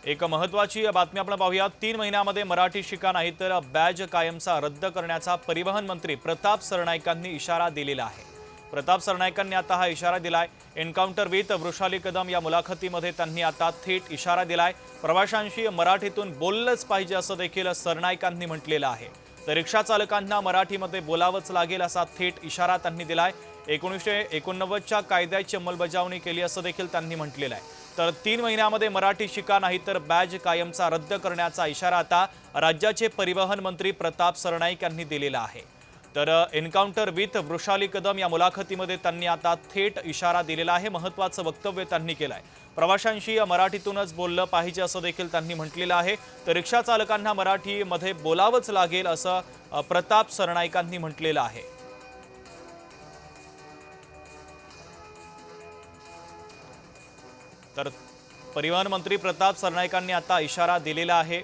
एक महत्त्वाची बातमी आपण पाहूया। 3 महिन्यामध्ये मराठी शिका नाही तर बॅज कायमचा रद्द करण्याचा परिवहन मंत्री प्रताप सरनाईकांनी इशारा दिलेला आहे। प्रताप सरनाईकांनी आता हा इशारा दिलाय। एन्काउंटर विथ वृषाली कदम या मुलाखतीमध्ये त्यांनी आता थेट इशारा दिलाय। प्रवाशांशी मराठीतून बोललंच पाहिजे असं देखील सरनाईकांनी म्हटलेलं आहे। तर रिक्षा चालकांना मराठीमध्ये बोलावंच लागेल असा थेट इशारा त्यांनी दिलाय। 1989च्या कायद्याची अंमलबजावणी केली असं देखील त्यांनी म्हटलेलं आहे। तर 3 महिन्यामध्ये मराठी शिका नाही तर बॅज कायमचा रद्द करण्याचा इशारा आता राज्याचे परिवहन मंत्री प्रताप सरनाईक यांनी दिलेला आहे। तर एन्काउंटर विथ वृषाली कदम या मुलाखतीमध्ये त्यांनी आता थेट इशारा दिलेला आहे। महत्त्वाचं वक्तव्य त्यांनी केलं आहे। प्रवाशांशी मराठीतूनच बोललं पाहिजे असं देखील त्यांनी म्हटलेलं आहे। तर रिक्षा चालकांना मराठीमध्ये बोलावंच लागेल असं प्रताप सरनाईकांनी म्हटलेलं आहे। तर परिवहन मंत्री प्रताप सरनाईकांनी आता इशारा दिलेला आहे।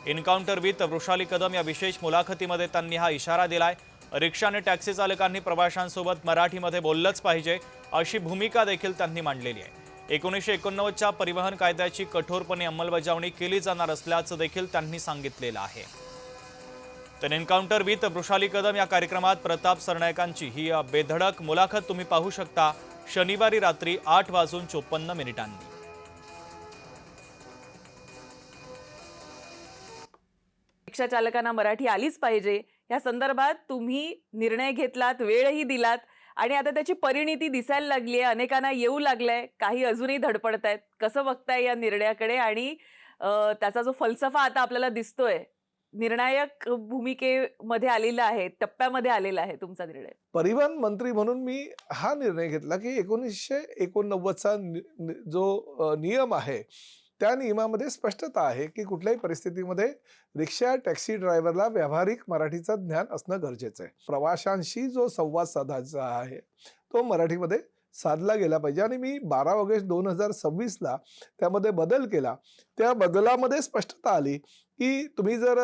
एन्काउंटर विथ वृषाली कदम या विशेष मुलाखतीमध्ये त्यांनी हा इशारा दिलाय। रिक्षा आणि टॅक्सी चालकांनी प्रवाशांसोबत मराठीमध्ये बोललंच पाहिजे अशी भूमिका देखील त्यांनी मांडलेली आहे। 1989च्या परिवहन कायद्याची कठोरपणे अंमलबजावणी केली जाणार असल्याचं देखील त्यांनी सांगितलेलं आहे। तर एन्काउंटर विथ वृषाली कदम या कार्यक्रमात प्रताप सरनाईकांची ही बेधडक मुलाखत तुम्ही पाहू शकता शनिवारी रात्री 8:54 रिक्षा चालकांना मराठी आलीच पाहिजे या संदर्भात तुम्ही निर्णय घेतलात, वेळही दिलात आणि आता त्याची परिणिती दिसायला लागली आहे, अनेकांना येऊ लागलंय, काही अजूनही धडपडतायत। कसं बघताय या निर्णयाकडे आणि त्याचा जो फलसफा आता आपल्याला दिसतोय, निर्णायक भूमिकेमध्ये आलेला आहे, टप्प्यामध्ये आलेला आहे तुमचा निर्णय? परिवहन मंत्री म्हणून मी हा निर्णय घेतला की 1989चा जो नियम आहे त्या नियमामध्ये स्पष्टता आहे की कुठल्याही परिस्थितीमध्ये रिक्षा टॅक्सी ड्रायव्हरला व्यावहारिक मराठीचं ज्ञान असणं गरजेचं आहे। प्रवाशांशी जो संवाद साधायचा आहे तो मराठीमध्ये साधला गेला पाहिजे आणि मी 12 ऑगस्ट 2026ला त्यामध्ये बदल केला। त्या बदलामध्ये स्पष्टता आली की तुम्ही जर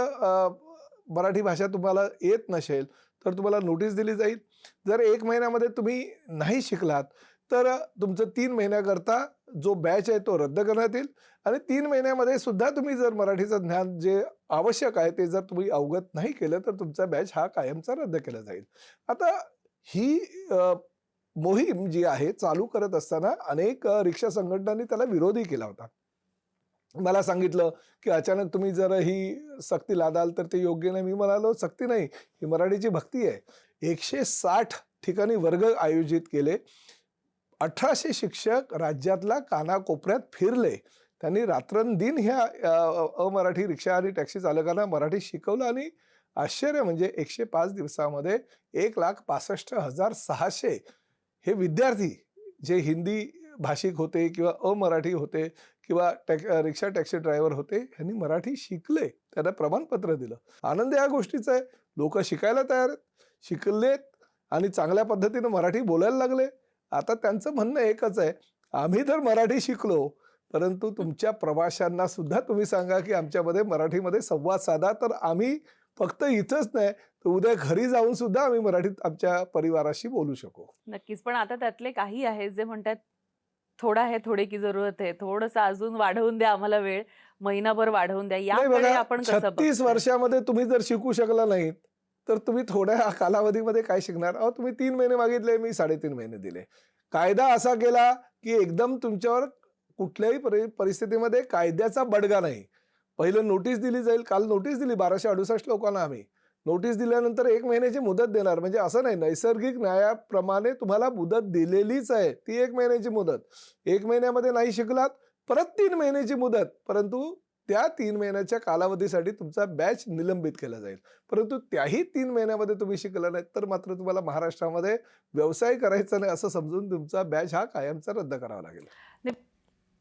मराठी भाषा तुम्हाला येत नसेल तर तुम्हाला नोटीस दिली जाईल। जर 1 महिन्यामध्ये तुम्ही नाही शिकलात तर तुमचं 3 महिन्याकरता जो बॅच आहे तो रद्द करण्यात येईल आणि 3 महिन्यामध्ये सुद्धा तुम्ही जर मराठीचं ज्ञान जे आवश्यक आहे ते जर तुम्ही अवगत नाही केलं तर तुमचा बॅच हा कायमचा रद्द केला जाईल। आता ही मोहीम जी आहे चालू करत असताना अनेक रिक्षा संघटनांनी त्याला विरोधही केला होता। मला सांगितलं की अचानक तुम्ही जर ही सक्ती लादाल तर ते योग्य नाही। मी म्हणालो सक्ती नाही, ही मराठीची भक्ती आहे। 160 ठिकाणी वर्ग आयोजित केले। 1800 शिक्षक राज्यातल्या कानाकोपऱ्यात फिरले। त्यांनी रात्रंदिन ह्या अमराठी रिक्षा आणि टॅक्सी चालकांना मराठी शिकवलं आणि आश्चर्य म्हणजे 105 दिवसामध्ये 1,65,600 हे विद्यार्थी जे हिंदी भाषिक होते किंवा अमराठी होते किंवा रिक्षा टॅक्सी ड्रायव्हर होते यांनी मराठी शिकले, त्यांना प्रमाणपत्र दिलं। आनंद या गोष्टीचा आहे। लोक शिकायला तयार आहेत, शिकलेत आणि चांगल्या पद्धतीने मराठी बोलायला लागले। आता त्यांचं म्हणणं एकच आहे, आम्ही तर मराठी शिकलो परंतु तुमच्या प्रवाशांना सुद्धा तुम्ही सांगा की आमच्यामध्ये मराठीमध्ये संवाद साधा, तर आम्ही फक्त इथंच नाही तर उद्या घरी जाऊन सुद्धा आम्ही मराठीत आमच्या परिवाराशी बोलू शकू। नक्कीच, पण आता त्यातले काही आहेत जे म्हणतात थोडा है थोडे की जरूरत है, थोडंसं अजून वाढवून द्या, आम्हाला वेळ महिनाभर वाढवून द्या। नाही याकडे बघा, आपण कसं 36 बघताय? वर्षामध्ये तुम्ही जर शिकू शकला नाहीत तर तुम्ही थोड्या कालावधीमध्ये काय शिकणार? अहो तुम्ही 3 महिने मागितले, मी 3.5 महिने दिले। कायदा असा केला की एकदम तुमच्यावर कुठल्याही परिस्थितीमध्ये कायद्याचा बडगा नाही। पहिलं नोटीस दिली जाईल। काल नोटीस दिली 1268 लोकांना आम्ही। नोटीस दिल्यानंतर 1 महिन्याची मुदत देणार, म्हणजे असं नाही, नैसर्गिक न्यायाप्रमाणे तुम्हाला मुदत दिलेलीच आहे ती 1 महिन्याची मुदत। 1 महिन्यामध्ये नाही शिकलात परत 3 महिन्याची मुदत, परंतु त्या 3 महिन्याच्या कालावधीसाठी तुमचा बॅच निलंबित केला जाईल। परंतु त्याही 3 महिन्यामध्ये तुम्ही शिकला नाही तर मात्र तुम्हाला महाराष्ट्रामध्ये व्यवसाय करायचा नाही असं समजून तुमचा बॅच हा कायमचा रद्द करावा लागेल।